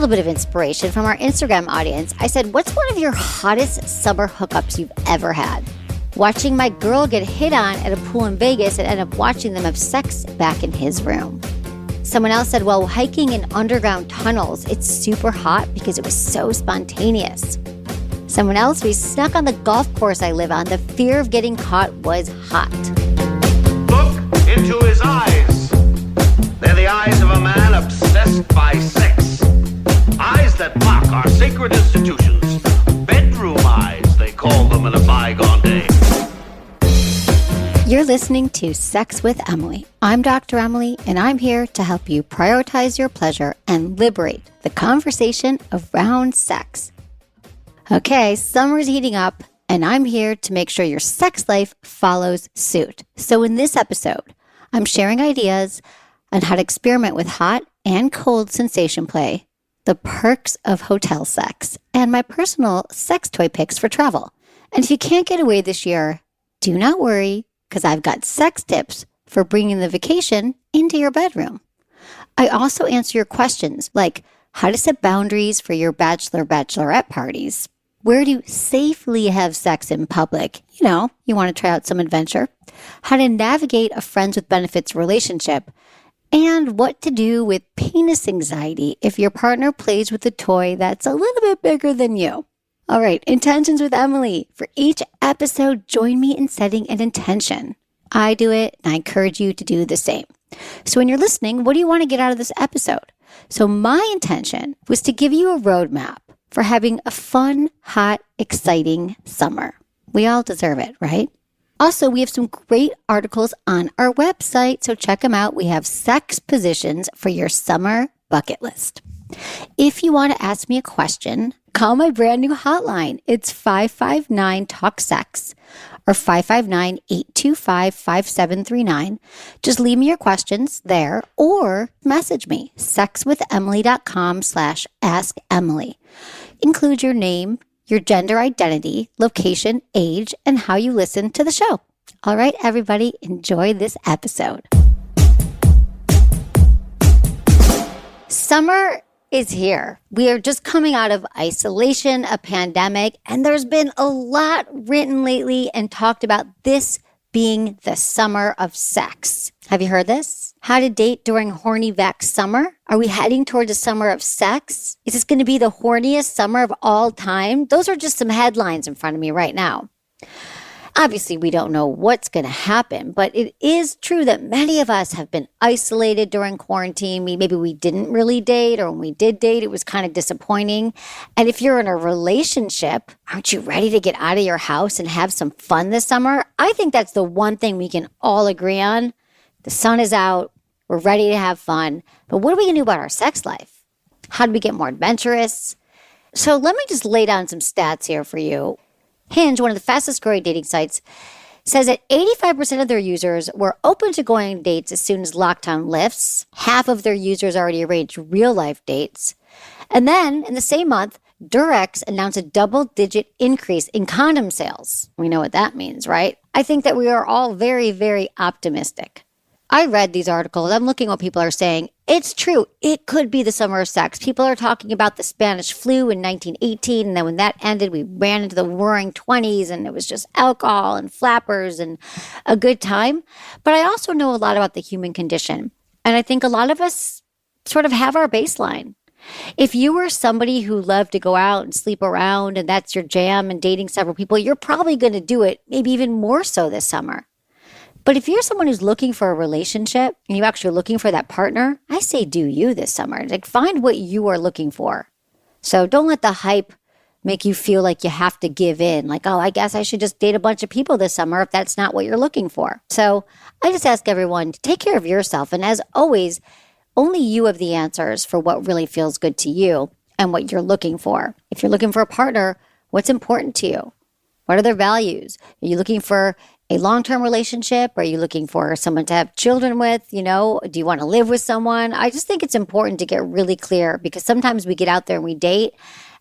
little bit of inspiration from our Instagram audience. I said, what's one of your hottest summer hookups you've ever had? Watching my girl get hit on at a pool in Vegas and end up watching them have sex back in his room. Someone else said, well, hiking in underground tunnels, it's super hot because it was so spontaneous. Someone else, we snuck on the golf course I live on. The fear of getting caught was hot. Look into his eyes. They're the eyes of a man obsessed by sex. Eyes that mock our sacred institutions. Bedroom eyes, they call them in a bygone day. You're listening to Sex with Emily. I'm Dr. Emily, and I'm here to help you prioritize your pleasure and liberate the conversation around sex. Okay, summer's heating up, and I'm here to make sure your sex life follows suit. So in this episode, I'm sharing ideas on how to experiment with hot and cold sensation play, the perks of hotel sex, and my personal sex toy picks for travel. And if you can't get away this year, do not worry, because I've got sex tips for bringing the vacation into your bedroom. I also answer your questions like how to set boundaries for your bachelor, bachelorette parties, where to safely have sex in public, you want to try out some adventure, how to navigate a friends with benefits relationship, and what to do with penis anxiety if your partner plays with a toy that's a little bit bigger than you. All right, intentions with Emily. For each episode, join me in setting an intention. I do it, and I encourage you to do the same. So when you're listening, what do you want to get out of this episode? So my intention was to give you a roadmap for having a fun, hot, exciting summer. We all deserve it, right? Also, we have some great articles on our website, so check them out. We have sex positions for your summer bucket list. If you want to ask me a question, call my brand new hotline. It's 559-TALK-SEX or 559-825-5739. Just leave me your questions there or message me, sexwithemily.com/assemily. Include your name, your gender identity, location, age, and how you listen to the show. All right, everybody, enjoy this episode. Summer is here. We are just coming out of isolation, a pandemic, and there's been a lot written lately and talked about this being the summer of sex. Have you heard this? How to date during horny vax summer? Are we heading towards a summer of sex? Is this going to be the horniest summer of all time? Those are just some headlines in front of me right now. Obviously, we don't know what's going to happen, but it is true that many of us have been isolated during quarantine. Maybe we didn't really date, or when we did date, it was kind of disappointing. And if you're in a relationship, aren't you ready to get out of your house and have some fun this summer? I think that's the one thing we can all agree on. The sun is out. We're ready to have fun. But what are we going to do about our sex life? How do we get more adventurous? So let me just lay down some stats here for you. Hinge, one of the fastest growing dating sites, says that 85% of their users were open to going on dates as soon as lockdown lifts. Half of their users already arranged real-life dates. And then, in the same month, Durex announced a double-digit increase in condom sales. We know what that means, right? I think that we are all very, very optimistic. I read these articles. I'm looking at what people are saying. It's true. It could be the summer of sex. People are talking about the Spanish flu in 1918. And then when that ended, we ran into the roaring 20s and it was just alcohol and flappers and a good time. But I also know a lot about the human condition. And I think a lot of us sort of have our baseline. If you were somebody who loved to go out and sleep around and that's your jam and dating several people, you're probably going to do it maybe even more so this summer. But if you're someone who's looking for a relationship and you're actually looking for that partner, I say do you this summer. Like find what you are looking for. So don't let the hype make you feel like you have to give in. Like, oh, I guess I should just date a bunch of people this summer if that's not what you're looking for. So I just ask everyone to take care of yourself. And as always, only you have the answers for what really feels good to you and what you're looking for. If you're looking for a partner, what's important to you? What are their values? Are you looking for a long-term relationship? Are you looking for someone to have children with? Do you want to live with someone? I just think it's important to get really clear because sometimes we get out there and we date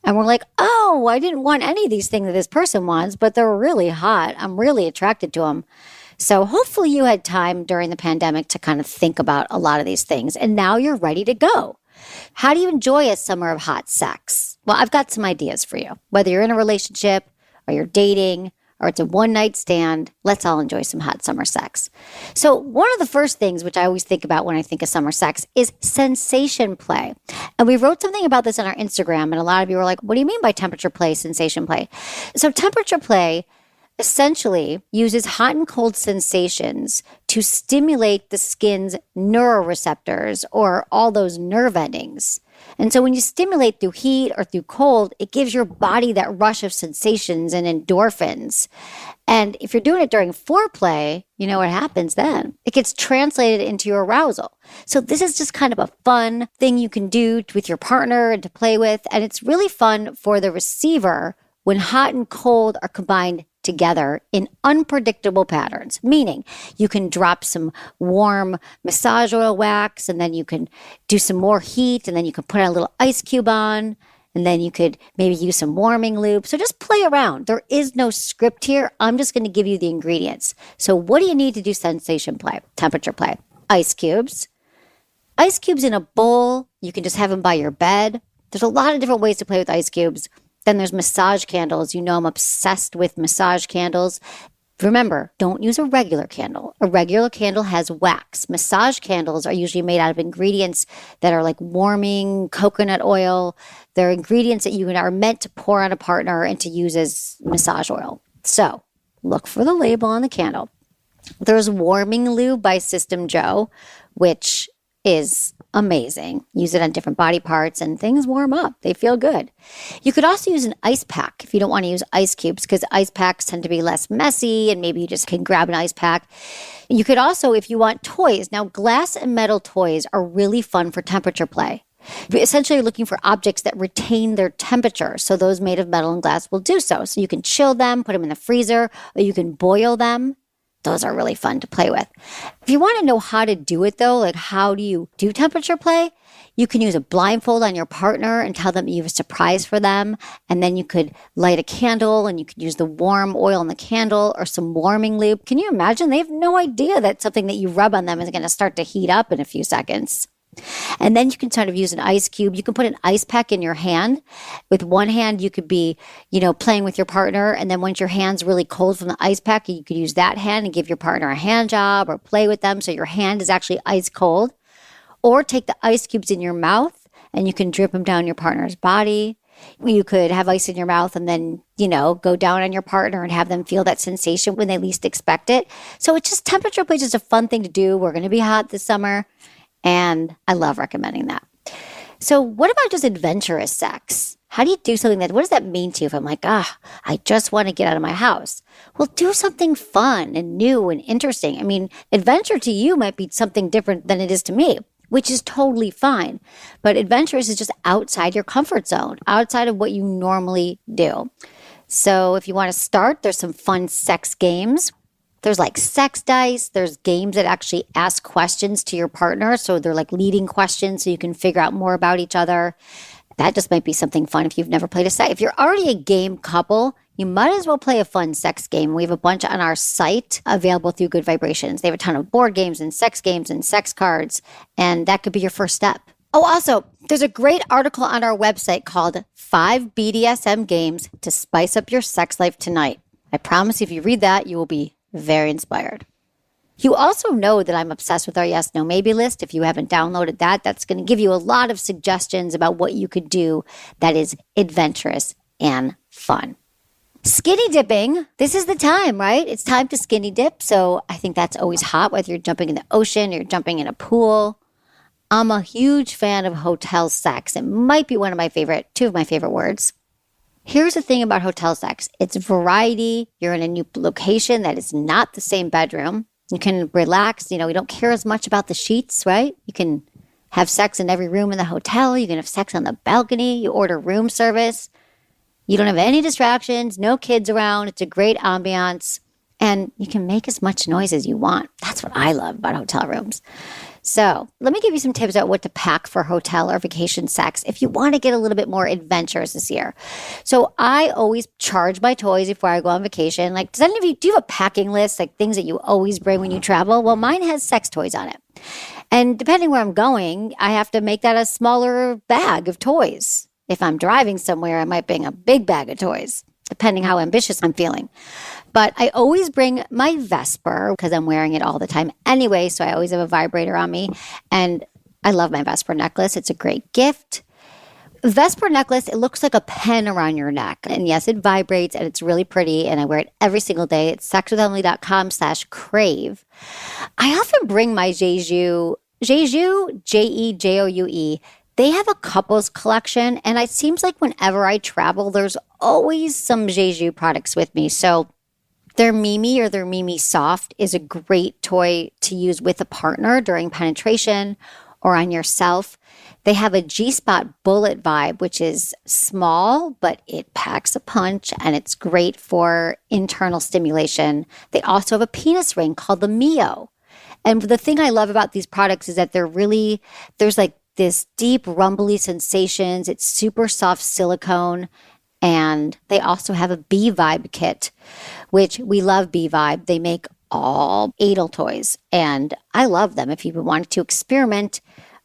and we're like, oh, I didn't want any of these things that this person wants, but they're really hot. I'm really attracted to them. So hopefully you had time during the pandemic to kind of think about a lot of these things and now you're ready to go. How do you enjoy a summer of hot sex? Well, I've got some ideas for you. Whether you're in a relationship or you're dating or it's a one-night stand, let's all enjoy some hot summer sex. So one of the first things which I always think about when I think of summer sex is sensation play. And we wrote something about this on our Instagram, and a lot of you were like, what do you mean by temperature play, sensation play? So temperature play essentially uses hot and cold sensations to stimulate the skin's neuroreceptors, or all those nerve endings. And so when you stimulate through heat or through cold, it gives your body that rush of sensations and endorphins. And if you're doing it during foreplay, you know what happens then? It gets translated into your arousal. So this is just kind of a fun thing you can do with your partner and to play with. And it's really fun for the receiver when hot and cold are combined together in unpredictable patterns, meaning you can drop some warm massage oil wax, and then you can do some more heat, and then you can put a little ice cube on, and then you could maybe use some warming lube. So just play around. There is no script here. I'm just going to give you the ingredients. So what do you need to do sensation play, temperature play? Ice cubes. Ice cubes in a bowl. You can just have them by your bed. There's a lot of different ways to play with ice cubes. Then there's massage candles. You know I'm obsessed with massage candles. Remember, don't use a regular candle. A regular candle has wax. Massage candles are usually made out of ingredients that are like warming coconut oil. They're ingredients that you are meant to pour on a partner and to use as massage oil. So look for the label on the candle. There's warming lube by System Joe, which is amazing. Use it on different body parts and things warm up. They feel good. You could also use an ice pack if you don't want to use ice cubes, because ice packs tend to be less messy and maybe you just can grab an ice pack. You could also, if you want toys, now glass and metal toys are really fun for temperature play. Essentially looking for objects that retain their temperature. So those made of metal and glass will do so. So you can chill them, put them in the freezer, or you can boil them. Those are really fun to play with. If you want to know how to do it though, like how do you do temperature play? You can use a blindfold on your partner and tell them you have a surprise for them. And then you could light a candle and you could use the warm oil in the candle or some warming lube. Can you imagine? They have no idea that something that you rub on them is going to start to heat up in a few seconds. And then you can sort of use an ice cube. You can put an ice pack in your hand. With one hand, you could be, playing with your partner. And then once your hand's really cold from the ice pack, you could use that hand and give your partner a hand job or play with them so your hand is actually ice cold. Or take the ice cubes in your mouth and you can drip them down your partner's body. You could have ice in your mouth and then, go down on your partner and have them feel that sensation when they least expect it. So it's just temperature play is just a fun thing to do. We're going to be hot this summer. And I love recommending that. So what about just adventurous sex? How do you do something what does that mean to you if I'm like, I just want to get out of my house? Well, do something fun and new and interesting. I mean, adventure to you might be something different than it is to me, which is totally fine. But adventurous is just outside your comfort zone, outside of what you normally do. So if you want to start, there's some fun sex games. There's like sex dice. There's games that actually ask questions to your partner. So they're like leading questions so you can figure out more about each other. That just might be something fun if you've never played a sex. If you're already a game couple, you might as well play a fun sex game. We have a bunch on our site available through Good Vibrations. They have a ton of board games and sex cards, and that could be your first step. Oh, also, there's a great article on our website called 5 BDSM Games to Spice Up Your Sex Life Tonight. I promise if you read that, you will be very inspired. You also know that I'm obsessed with our Yes, No, Maybe list. If you haven't downloaded that, that's going to give you a lot of suggestions about what you could do that is adventurous and fun. Skinny dipping. This is the time, right? It's time to skinny dip. So I think that's always hot, whether you're jumping in the ocean or you're jumping in a pool. I'm a huge fan of hotel sex. It might be two of my favorite words. Here's the thing about hotel sex. It's variety. You're in a new location that is not the same bedroom. You can relax. We don't care as much about the sheets, right? You can have sex in every room in the hotel. You can have sex on the balcony. You order room service. You don't have any distractions, no kids around. It's a great ambiance. And you can make as much noise as you want. That's what I love about hotel rooms. So let me give you some tips about what to pack for hotel or vacation sex if you want to get a little bit more adventurous this year. So I always charge my toys before I go on vacation. Like, do you have a packing list, like things that you always bring when you travel? Well, mine has sex toys on it. And depending where I'm going, I have to make that a smaller bag of toys. If I'm driving somewhere, I might bring a big bag of toys, depending how ambitious I'm feeling. But I always bring my Vesper because I'm wearing it all the time anyway. So I always have a vibrator on me. And I love my Vesper necklace. It's a great gift. Vesper necklace, it looks like a pen around your neck. And yes, it vibrates and it's really pretty. And I wear it every single day. It's sexwithemily.com/crave. I often bring my Jeju, Jejoue. They have a couples collection. And it seems like whenever I travel, there's always some Jeju products with me. So their Mimi or their Mimi Soft is a great toy to use with a partner during penetration or on yourself. They have a G-Spot Bullet Vibe, which is small, but it packs a punch and it's great for internal stimulation. They also have a penis ring called the Mio. And the thing I love about these products is that there's like this deep rumbly sensations. It's super soft silicone. And they also have a B-Vibe kit, which we love B-Vibe. They make all anal toys, and I love them if you've been wanting to experiment.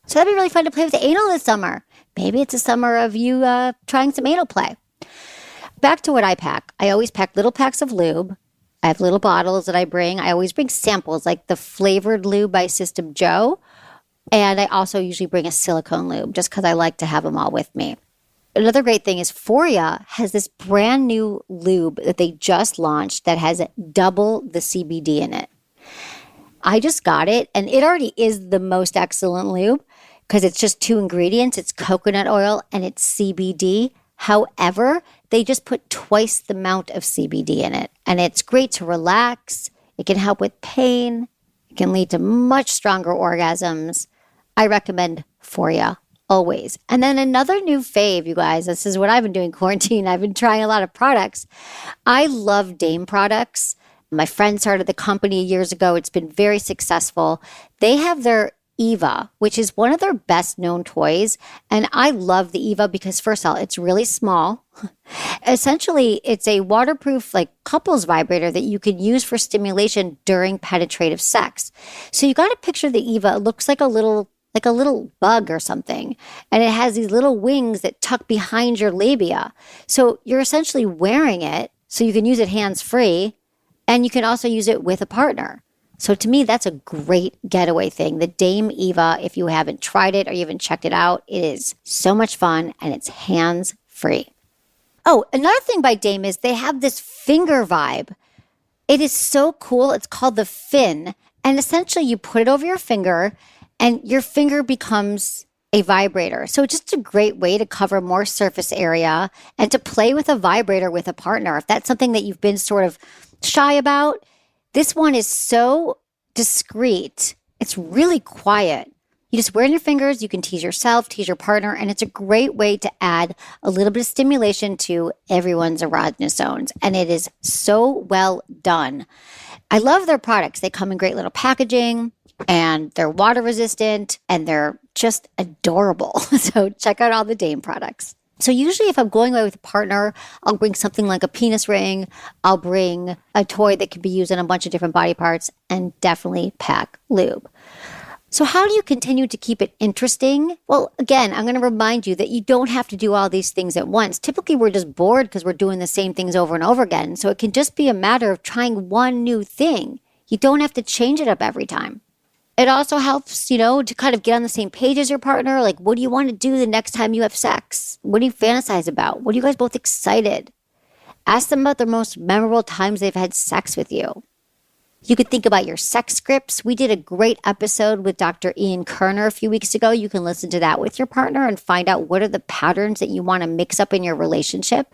So that'd be really fun to play with the anal this summer. Maybe it's a summer of you trying some anal play. Back to what I pack. I always pack little packs of lube. I have little bottles that I bring. I always bring samples like the flavored lube by System Joe. And I also usually bring a silicone lube just because I like to have them all with me. Another great thing is Foria has this brand new lube that they just launched that has double the CBD in it. I just got it, and it already is the most excellent lube because it's just 2 ingredients. It's coconut oil and it's CBD. However, they just put twice the amount of CBD in it, and it's great to relax. It can help with pain. It can lead to much stronger orgasms. I recommend Foria. Always. And then another new fave, you guys, this is what I've been doing quarantine. I've been trying a lot of products. I love Dame products. My friend started the company years ago. It's been very successful. They have their Eva, which is one of their best known toys. And I love the Eva because first of all, it's really small. Essentially, it's a waterproof like couples vibrator that you can use for stimulation during penetrative sex. So you got to picture the Eva. It looks like a little bug or something. And it has these little wings that tuck behind your labia. So you're essentially wearing it so you can use it hands-free, and you can also use it with a partner. So to me, that's a great getaway thing. The Dame Eva, if you haven't tried it or you haven't checked it out, it is so much fun and it's hands-free. Oh, another thing by Dame is they have this finger vibe. It is so cool. It's called the Fin. And essentially you put it over your finger and your finger becomes a vibrator. So it's just a great way to cover more surface area and to play with a vibrator with a partner. If that's something that you've been sort of shy about, this one is so discreet. It's really quiet. You just wear it in your fingers. You can tease yourself, tease your partner, and it's a great way to add a little bit of stimulation to everyone's erogenous zones. And it is so well done. I love their products. They come in great little packaging. And they're water resistant and they're just adorable. So check out all the Dame products. So usually if I'm going away with a partner, I'll bring something like a penis ring. I'll bring a toy that can be used on a bunch of different body parts and definitely pack lube. So how do you continue to keep it interesting? Well, again, I'm going to remind you that you don't have to do all these things at once. Typically, we're just bored because we're doing the same things over and over again. So it can just be a matter of trying one new thing. You don't have to change it up every time. It also helps, to kind of get on the same page as your partner. Like, what do you want to do the next time you have sex? What do you fantasize about? What are you guys both excited? Ask them about the most memorable times they've had sex with you. You could think about your sex scripts. We did a great episode with Dr. Ian Kerner a few weeks ago. You can listen to that with your partner and find out what are the patterns that you want to mix up in your relationship.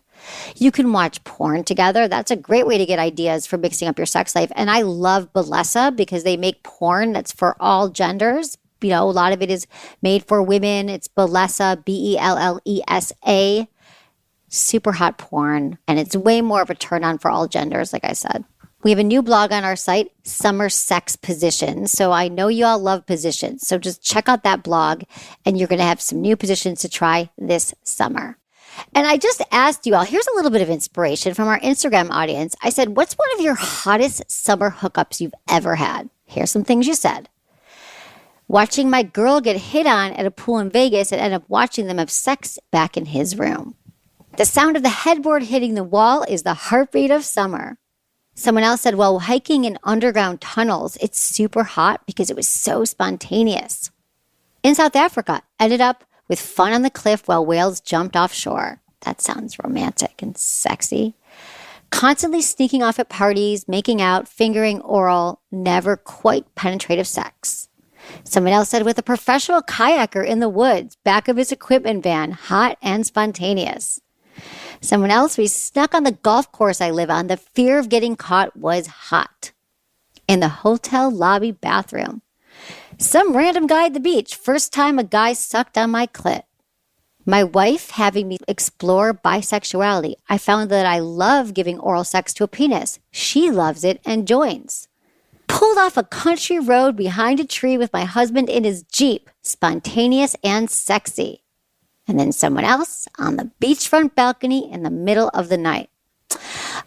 You can watch porn together. That's a great way to get ideas for mixing up your sex life. And I love Bellesa because they make porn that's for all genders. A lot of it is made for women. It's Bellesa, Bellesa. Super hot porn. And it's way more of a turn on for all genders, like I said. We have a new blog on our site, Summer Sex Positions. So I know you all love positions. So just check out that blog and you're going to have some new positions to try this summer. And I just asked you all, here's a little bit of inspiration from our Instagram audience. I said, what's one of your hottest summer hookups you've ever had? Here's some things you said. Watching my girl get hit on at a pool in Vegas and end up watching them have sex back in his room. The sound of the headboard hitting the wall is the heartbeat of summer. Someone else said, well, hiking in underground tunnels, it's super hot because it was so spontaneous. In South Africa, ended up with fun on the cliff while whales jumped offshore. That sounds romantic and sexy. Constantly sneaking off at parties, making out, fingering, oral, never quite penetrative sex. Someone else said with a professional kayaker in the woods, back of his equipment van, hot and spontaneous. Someone else, we snuck on the golf course I live on. The fear of getting caught was hot. In the hotel lobby bathroom. Some random guy at the beach. First time a guy sucked on my clit. My wife having me explore bisexuality. I found that I love giving oral sex to a penis. She loves it and joins. Pulled off a country road behind a tree with my husband in his Jeep. Spontaneous and sexy. And then someone else on the beachfront balcony in the middle of the night.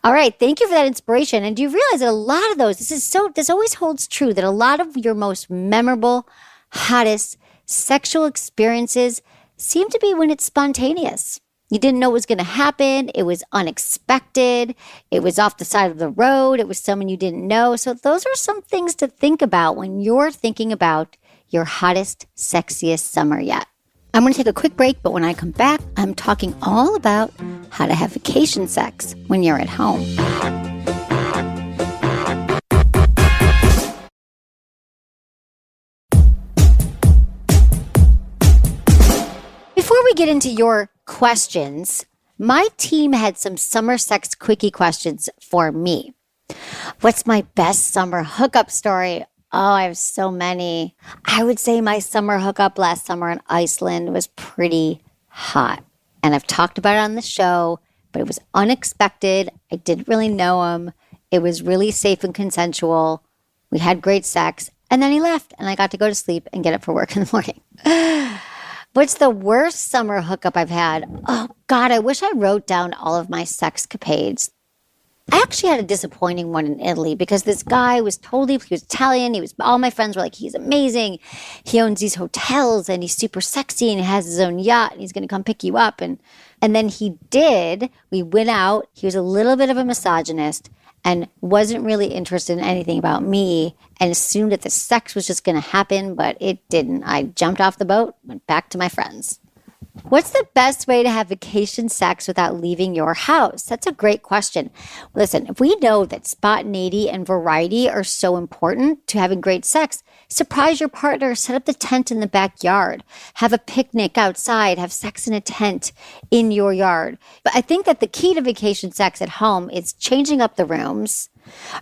All right, thank you for that inspiration. And do you realize that a lot of those, this always holds true, that a lot of your most memorable, hottest sexual experiences seem to be when it's spontaneous. You didn't know what was going to happen. It was unexpected. It was off the side of the road. It was someone you didn't know. So those are some things to think about when you're thinking about your hottest, sexiest summer yet. I'm going to take a quick break, but when I come back, I'm talking all about how to have vacation sex when you're at home. Before we get into your questions, my team had some summer sex quickie questions for me. What's my best summer hookup story? Oh, I have so many. I would say my summer hookup last summer in Iceland was pretty hot. And I've talked about it on the show, but it was unexpected. I didn't really know him. It was really safe and consensual. We had great sex. And then he left, and I got to go to sleep and get up for work in the morning. What's the worst summer hookup I've had? Oh, God, I wish I wrote down all of my sexcapades. I actually had a disappointing one in Italy because this guy he was Italian. All my friends were like, he's amazing. He owns these hotels and he's super sexy and he has his own yacht and he's going to come pick you up. And then he did. We went out. He was a little bit of a misogynist and wasn't really interested in anything about me and assumed that the sex was just going to happen, but it didn't. I jumped off the boat, went back to my friends. What's the best way to have vacation sex without leaving your house? That's a great question. Listen, if we know that spontaneity and variety are so important to having great sex, surprise your partner, set up the tent in the backyard, have a picnic outside, have sex in a tent in your yard. But I think that the key to vacation sex at home is changing up the rooms,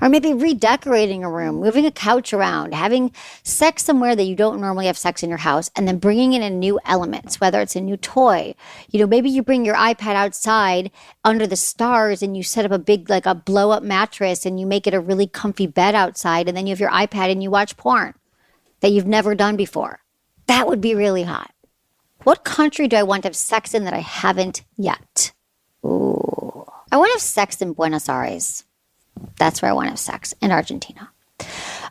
or maybe redecorating a room, moving a couch around, having sex somewhere that you don't normally have sex in your house, and then bringing in a new element, whether it's a new toy. Maybe you bring your iPad outside under the stars and you set up a big, like a blow up mattress and you make it a really comfy bed outside. And then you have your iPad and you watch porn that you've never done before. That would be really hot. What country do I want to have sex in that I haven't yet? Ooh, I want to have sex in Buenos Aires. That's where I want to have sex, in Argentina.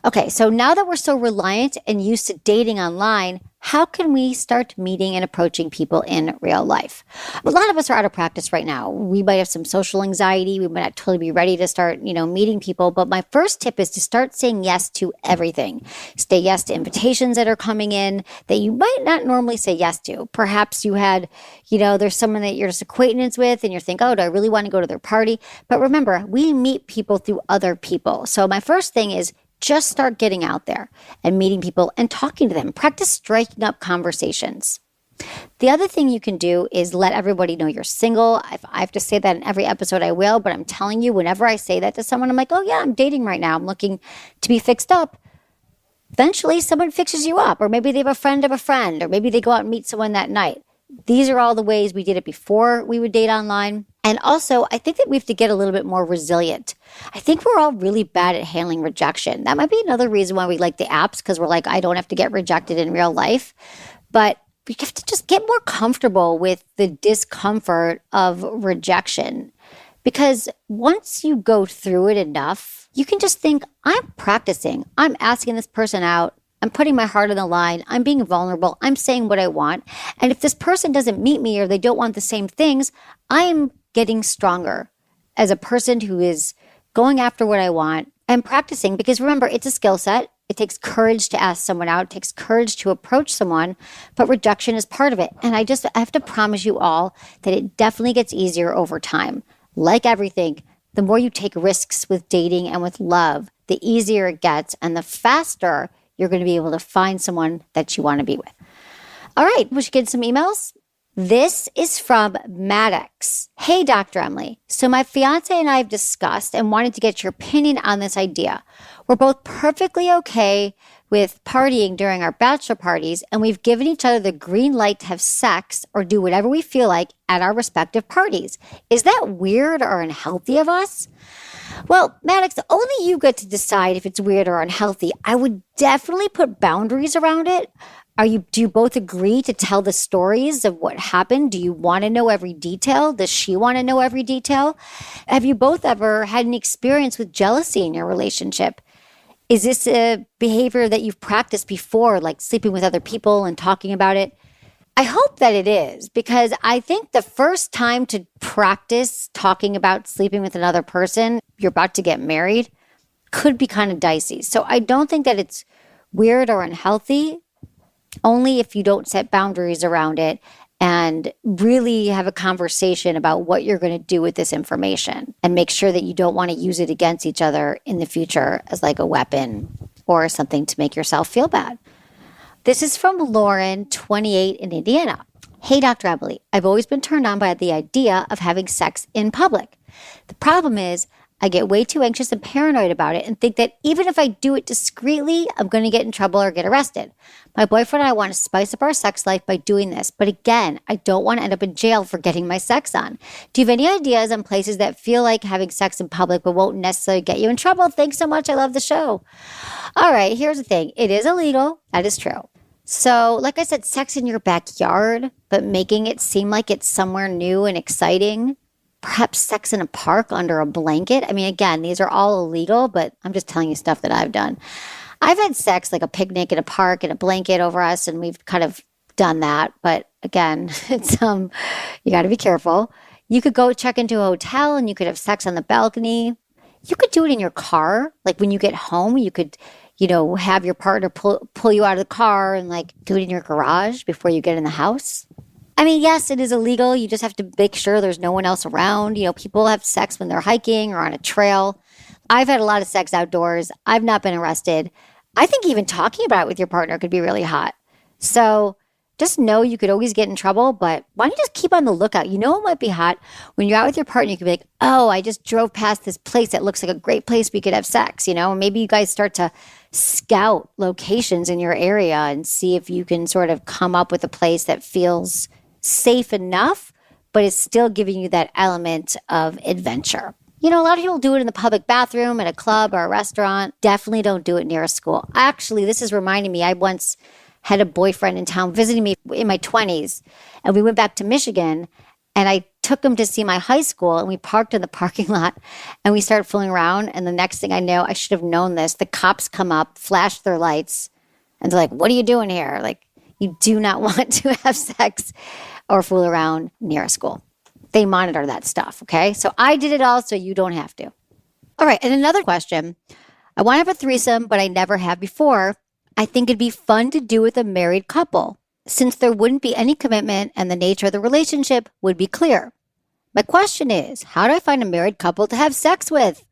Okay, so now that we're so reliant and used to dating online, how can we start meeting and approaching people in real life? A lot of us are out of practice right now. We might have some social anxiety. We might not totally be ready to start, meeting people. But my first tip is to start saying yes to everything. Say yes to invitations that are coming in that you might not normally say yes to. Perhaps you had, there's someone that you're just acquaintance with and you're thinking, oh, do I really want to go to their party? But remember, we meet people through other people. So my first thing is just start getting out there and meeting people and talking to them. Practice striking up conversations. The other thing you can do is let everybody know you're single. If I have to say that in every episode, I will. But I'm telling you, whenever I say that to someone, I'm like, oh, yeah, I'm dating right now. I'm looking to be fixed up. Eventually, someone fixes you up. Or maybe they have a friend of a friend. Or maybe they go out and meet someone that night. These are all the ways we did it before we would date online. And also, I think that we have to get a little bit more resilient. I think we're all really bad at handling rejection. That might be another reason why we like the apps, because we're like, I don't have to get rejected in real life. But we have to just get more comfortable with the discomfort of rejection. Because once you go through it enough, you can just think, I'm practicing. I'm asking this person out. I'm putting my heart on the line. I'm being vulnerable. I'm saying what I want. And if this person doesn't meet me or they don't want the same things, I'm getting stronger as a person who is going after what I want and practicing. Because remember, it's a skill set. It takes courage to ask someone out. It takes courage to approach someone, but rejection is part of it. And I have to promise you all that it definitely gets easier over time. Like everything, the more you take risks with dating and with love, the easier it gets and the faster you're going to be able to find someone that you want to be with. All right, we should get some emails. This is from Maddox. Hey, Dr. Emily. So my fiance and I have discussed and wanted to get your opinion on this idea. We're both perfectly okay with partying during our bachelor parties, and we've given each other the green light to have sex or do whatever we feel like at our respective parties. Is that weird or unhealthy of us? Well, Maddox, only you get to decide if it's weird or unhealthy. I would definitely put boundaries around it. Do you both agree to tell the stories of what happened? Do you want to know every detail? Does she want to know every detail? Have you both ever had an experience with jealousy in your relationship? Is this a behavior that you've practiced before, like sleeping with other people and talking about it? I hope that it is, because I think the first time to practice talking about sleeping with another person, you're about to get married, could be kind of dicey. So I don't think that it's weird or unhealthy, only if you don't set boundaries around it and really have a conversation about what you're going to do with this information and make sure that you don't want to use it against each other in the future as like a weapon or something to make yourself feel bad. This is from Lauren, 28 in Indiana. Hey, Dr. Emily, I've always been turned on by the idea of having sex in public. The problem is I get way too anxious and paranoid about it and think that even if I do it discreetly, I'm going to get in trouble or get arrested. My boyfriend and I want to spice up our sex life by doing this. But again, I don't want to end up in jail for getting my sex on. Do you have any ideas on places that feel like having sex in public but won't necessarily get you in trouble? Thanks so much. I love the show. All right, here's the thing. It is illegal. That is true. So like I said, sex in your backyard, but making it seem like it's somewhere new and exciting. Perhaps sex in a park under a blanket. I mean, again, these are all illegal, but I'm just telling you stuff that I've done. I've had sex like a picnic in a park and a blanket over us, and we've kind of done that. But again, it's you got to be careful. You could go check into a hotel and you could have sex on the balcony. You could do it in your car. Like when you get home, you could, have your partner pull you out of the car and like do it in your garage before you get in the house. I mean, yes, it is illegal. You just have to make sure there's no one else around. People have sex when they're hiking or on a trail. I've had a lot of sex outdoors. I've not been arrested. I think even talking about it with your partner could be really hot. So just know you could always get in trouble, but why don't you just keep on the lookout? It might be hot. When you're out with your partner, you could be like, oh, I just drove past this place that looks like a great place we could have sex, and maybe you guys start to scout locations in your area and see if you can sort of come up with a place that feels safe enough, but it's still giving you that element of adventure. A lot of people do it in the public bathroom at a club or a restaurant. Definitely don't do it near a school. Actually, this is reminding me, I once had a boyfriend in town visiting me in my 20s, and we went back to Michigan, and I took him to see my high school, and we parked in the parking lot, and we started fooling around, and the next thing I know, I should have known this, the cops come up, flash their lights, and they're like, what are you doing here? Like, you do not want to have sex or fool around near a school. They monitor that stuff, okay? So I did it all, so you don't have to. All right, and another question. I want to have a threesome, but I never have before. I think it'd be fun to do with a married couple, since there wouldn't be any commitment and the nature of the relationship would be clear. My question is, how do I find a married couple to have sex with?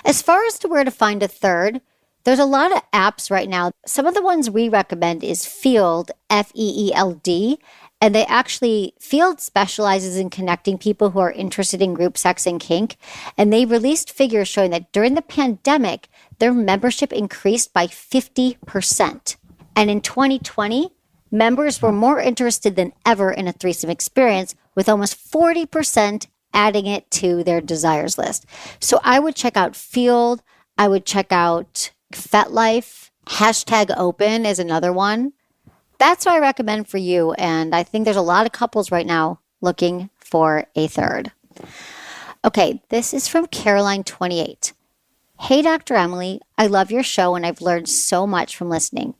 As far as to where to find a third, there's a lot of apps right now. Some of the ones we recommend is Field, F-E-E-L-D, and Field specializes in connecting people who are interested in group sex and kink. And they released figures showing that during the pandemic, their membership increased by 50%. And in 2020, members were more interested than ever in a threesome experience, with almost 40% adding it to their desires list. So I would check out Field. I would check out FetLife. #Open is another one. That's what I recommend for you. And I think there's a lot of couples right now looking for a third. Okay, this is from Caroline, 28. Hey, Dr. Emily, I love your show and I've learned so much from listening.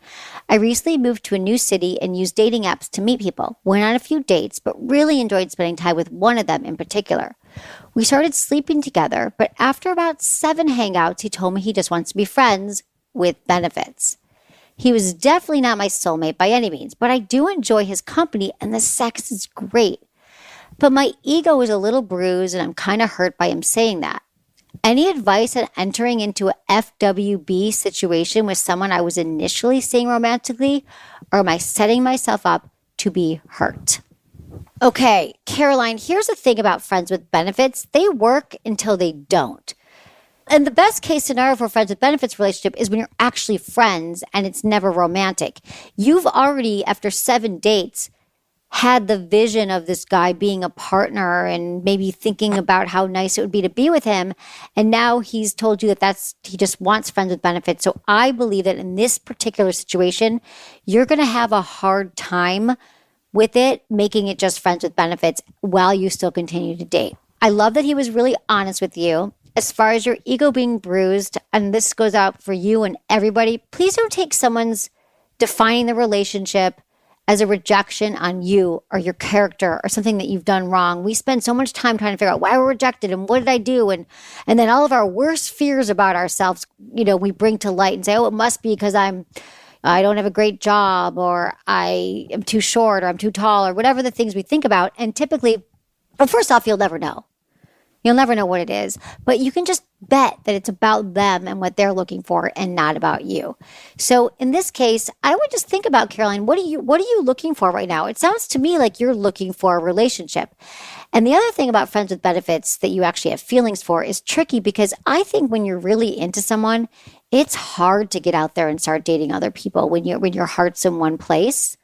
I recently moved to a new city and used dating apps to meet people. Went on a few dates, but really enjoyed spending time with one of them in particular. We started sleeping together, but after about 7 hangouts, he told me he just wants to be friends with benefits. He was definitely not my soulmate by any means, but I do enjoy his company and the sex is great. But my ego is a little bruised and I'm kind of hurt by him saying that. Any advice on entering into a FWB situation with someone I was initially seeing romantically, or am I setting myself up to be hurt? Okay, Caroline, here's the thing about friends with benefits. They work until they don't. And the best case scenario for friends with benefits relationship is when you're actually friends and it's never romantic. You've already, after 7 dates, had the vision of this guy being a partner and maybe thinking about how nice it would be to be with him. And now he's told you that he just wants friends with benefits. So I believe that in this particular situation, you're going to have a hard time with it, making it just friends with benefits while you still continue to date. I love that he was really honest with you. As far as your ego being bruised, and this goes out for you and everybody, please don't take someone's defining the relationship as a rejection on you or your character or something that you've done wrong. We spend so much time trying to figure out why we're rejected and what did I do? And then all of our worst fears about ourselves, we bring to light and say, oh, it must be because I don't have a great job, or I am too short, or I'm too tall, or whatever the things we think about. And typically, well, first off, you'll never know. You'll never know what it is, but you can just bet that it's about them and what they're looking for and not about you. So in this case, I would just think about, Caroline, what are you looking for right now? It sounds to me like you're looking for a relationship. And the other thing about friends with benefits that you actually have feelings for is tricky, because I think when you're really into someone, it's hard to get out there and start dating other people when your heart's in one place.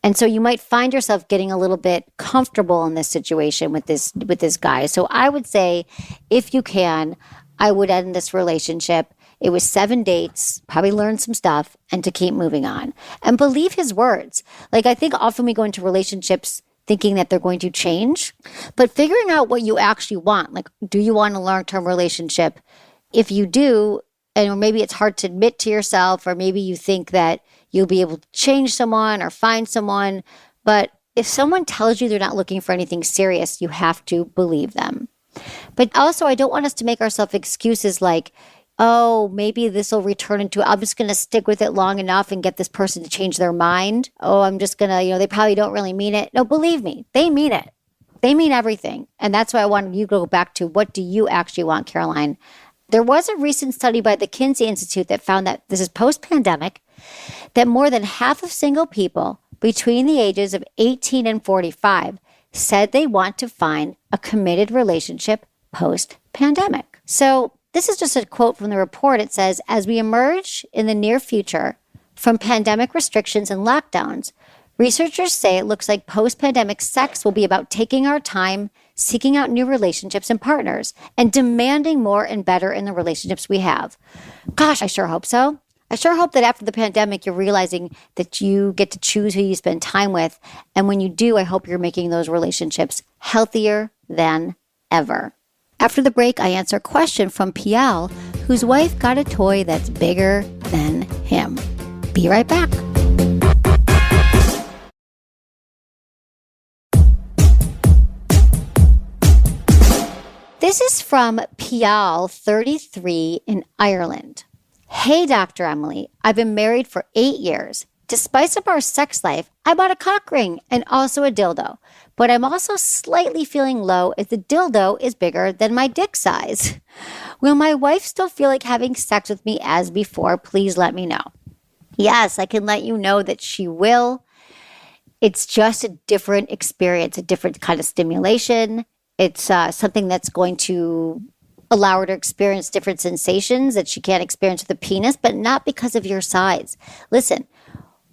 And so you might find yourself getting a little bit comfortable in this situation with this guy. So I would say, if you can, I would end this relationship. It was 7 dates, probably learn some stuff, and to keep moving on. And believe his words. Like, I think often we go into relationships thinking that they're going to change, but figuring out what you actually want. Like, do you want a long-term relationship? If you do, and maybe it's hard to admit to yourself, or maybe you think that you'll be able to change someone or find someone. But if someone tells you they're not looking for anything serious, you have to believe them. But also, I don't want us to make ourselves excuses like, oh, maybe this will return into, I'm just going to stick with it long enough and get this person to change their mind. Oh, I'm just going to, they probably don't really mean it. No, believe me, they mean it. They mean everything. And that's why I wanted you to go back to, what do you actually want, Caroline? There was a recent study by the Kinsey Institute that found that, this is post-pandemic, that more than half of single people between the ages of 18 and 45 said they want to find a committed relationship post-pandemic. So this is just a quote from the report. It says, as we emerge in the near future from pandemic restrictions and lockdowns, researchers say it looks like post-pandemic sex will be about taking our time, seeking out new relationships and partners, and demanding more and better in the relationships we have. Gosh, I sure hope so. I sure hope that after the pandemic, you're realizing that you get to choose who you spend time with. And when you do, I hope you're making those relationships healthier than ever. After the break, I answer a question from Pial, whose wife got a toy that's bigger than him. Be right back. This is from Pial, 33, in Ireland. Hey, Dr. Emily, I've been married for 8 years. To spice up our sex life, I bought a cock ring and also a dildo. But I'm also slightly feeling low as the dildo is bigger than my dick size. Will my wife still feel like having sex with me as before? Please let me know. Yes, I can let you know that she will. It's just a different experience, a different kind of stimulation. It's something that's going to allow her to experience different sensations that she can't experience with a penis, but not because of your size. Listen,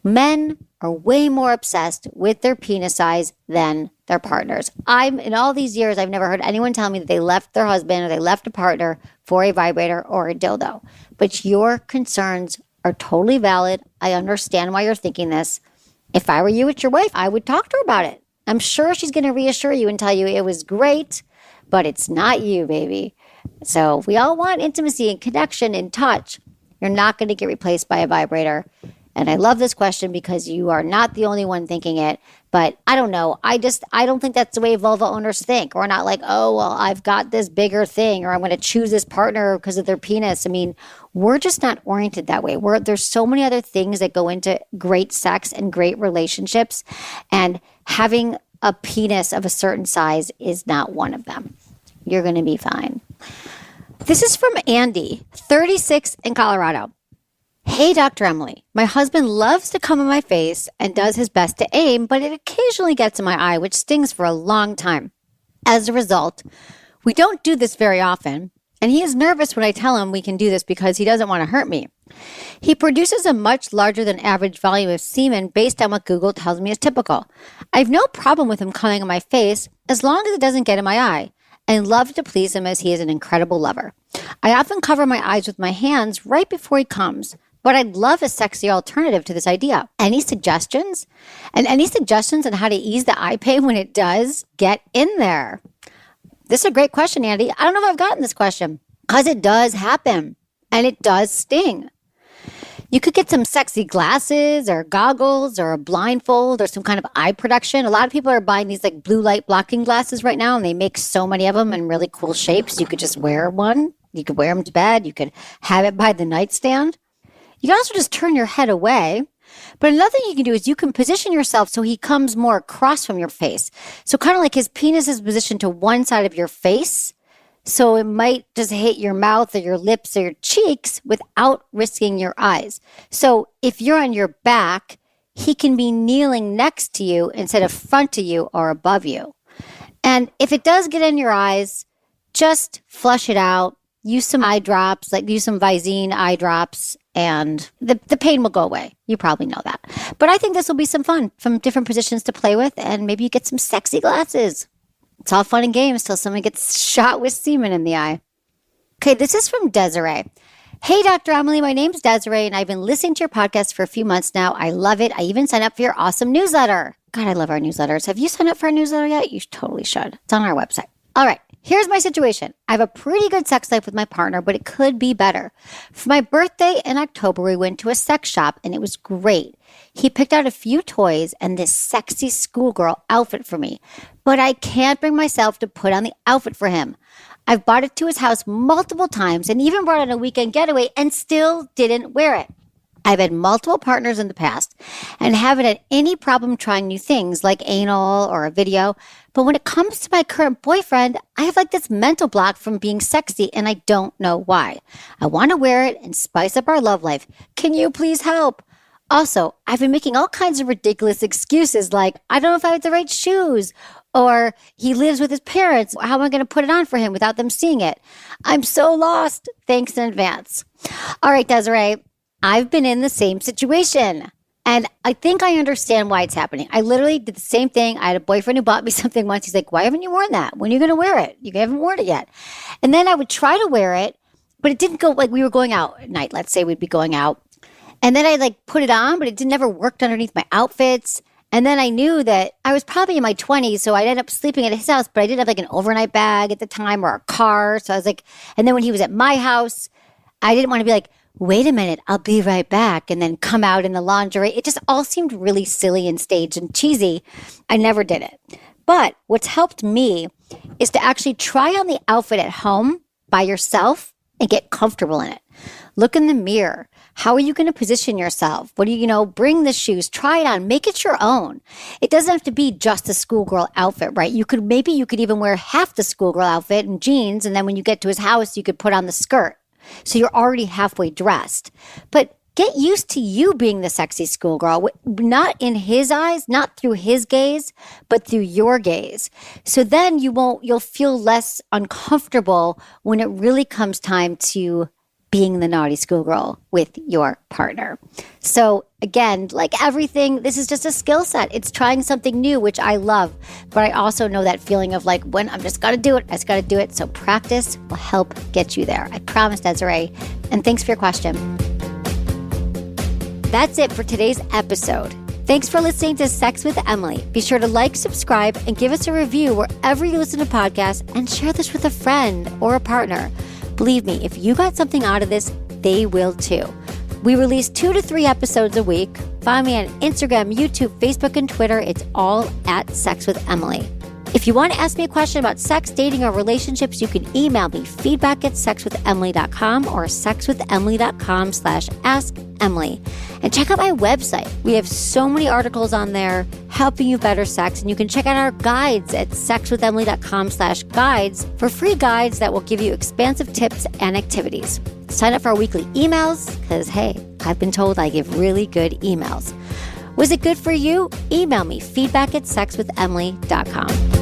men are way more obsessed with their penis size than their partners. In all these years, I've never heard anyone tell me that they left their husband or they left a partner for a vibrator or a dildo. But your concerns are totally valid. I understand why you're thinking this. If I were you with your wife, I would talk to her about it. I'm sure she's going to reassure you and tell you it was great, but it's not you, baby. So we all want intimacy and connection and touch. You're not going to get replaced by a vibrator. And I love this question because you are not the only one thinking it. But I don't know. I don't think that's the way vulva owners think. We're not like, oh, well, I've got this bigger thing, or I'm going to choose this partner because of their penis. I mean, we're just not oriented that way. There's so many other things that go into great sex and great relationships. And having a penis of a certain size is not one of them. You're going to be fine. This is from Andy, 36 in Colorado. Hey, Dr. Emily, my husband loves to come in my face and does his best to aim, but it occasionally gets in my eye, which stings for a long time. As a result, we don't do this very often, and he is nervous when I tell him we can do this because he doesn't want to hurt me. He produces a much larger than average volume of semen based on what Google tells me is typical. I have no problem with him coming in my face as long as it doesn't get in my eye, and love to please him as he is an incredible lover. I often cover my eyes with my hands right before he comes, but I'd love a sexy alternative to this idea. Any suggestions? And any suggestions on how to ease the eye pain when it does get in there? This is a great question, Andy. I don't know if I've gotten this question because it does happen and it does sting. You could get some sexy glasses or goggles or a blindfold or some kind of eye protection. A lot of people are buying these like blue light blocking glasses right now, and they make so many of them in really cool shapes. You could just wear one. You could wear them to bed. You could have it by the nightstand. You can also just turn your head away. But another thing you can do is you can position yourself so he comes more across from your face. So kind of like his penis is positioned to one side of your face. So it might just hit your mouth or your lips or your cheeks without risking your eyes. So if you're on your back, he can be kneeling next to you instead of front to you or above you. And if it does get in your eyes, just flush it out. Use some eye drops, like use some Visine eye drops, and the pain will go away. You probably know that. But I think this will be some fun, from different positions to play with, and maybe you get some sexy glasses. It's all fun and games till someone gets shot with semen in the eye. Okay, this is from Desiree. Hey, Dr. Emily, my name's Desiree, and I've been listening to your podcast for a few months now. I love it. I even signed up for your awesome newsletter. God, I love our newsletters. Have you signed up for our newsletter yet? You totally should. It's on our website. All right. Here's my situation. I have a pretty good sex life with my partner, but it could be better. For my birthday in October, we went to a sex shop and it was great. He picked out a few toys and this sexy schoolgirl outfit for me, but I can't bring myself to put on the outfit for him. I've brought it to his house multiple times and even brought it on a weekend getaway and still didn't wear it. I've had multiple partners in the past and haven't had any problem trying new things like anal or a video. But when it comes to my current boyfriend, I have like this mental block from being sexy and I don't know why. I want to wear it and spice up our love life. Can you please help? Also, I've been making all kinds of ridiculous excuses like, I don't know if I have the right shoes, or he lives with his parents. How am I going to put it on for him without them seeing it? I'm so lost. Thanks in advance. All right, Desiree. I've been in the same situation, and I think I understand why it's happening. I literally did the same thing. I had a boyfriend who bought me something once. He's like, why haven't you worn that? When are you going to wear it? You haven't worn it yet. And then I would try to wear it, but it didn't go, like we were going out at night. Let's say we'd be going out. And then I like put it on, but it never worked underneath my outfits. And then I knew that I was probably in my 20s, so I'd end up sleeping at his house, but I didn't have like an overnight bag at the time or a car. So I was like, and then when he was at my house, I didn't want to be like, wait a minute, I'll be right back, and then come out in the lingerie. It just all seemed really silly and staged and cheesy. I never did it. But what's helped me is to actually try on the outfit at home by yourself and get comfortable in it. Look in the mirror. How are you going to position yourself? What do you bring the shoes, try it on, make it your own. It doesn't have to be just a schoolgirl outfit, right? You could even wear half the schoolgirl outfit and jeans, and then when you get to his house, you could put on the skirt. So you're already halfway dressed. But get used to you being the sexy schoolgirl, not in his eyes, not through his gaze, but through your gaze. So then you'll feel less uncomfortable when it really comes time to being the naughty schoolgirl with your partner. So again, like everything, this is just a skill set. It's trying something new, which I love. But I also know that feeling of like, when I'm just got to do it, I just got to do it. So practice will help get you there. I promise, Desiree. And thanks for your question. That's it for today's episode. Thanks for listening to Sex with Emily. Be sure to like, subscribe, and give us a review wherever you listen to podcasts, and share this with a friend or a partner. Believe me, if you got something out of this, they will too. We release 2 to 3 episodes a week. Find me on Instagram, YouTube, Facebook, and Twitter. It's all at Sex with Emily. If you want to ask me a question about sex, dating, or relationships, you can email me feedback@sexwithemily.com or sexwithemily.com/askemily. And check out my website. We have so many articles on there helping you better sex. And you can check out our guides at sexwithemily.com/guides for free guides that will give you expansive tips and activities. Sign up for our weekly emails because, hey, I've been told I give really good emails. Was it good for you? Email me feedback@sexwithemily.com.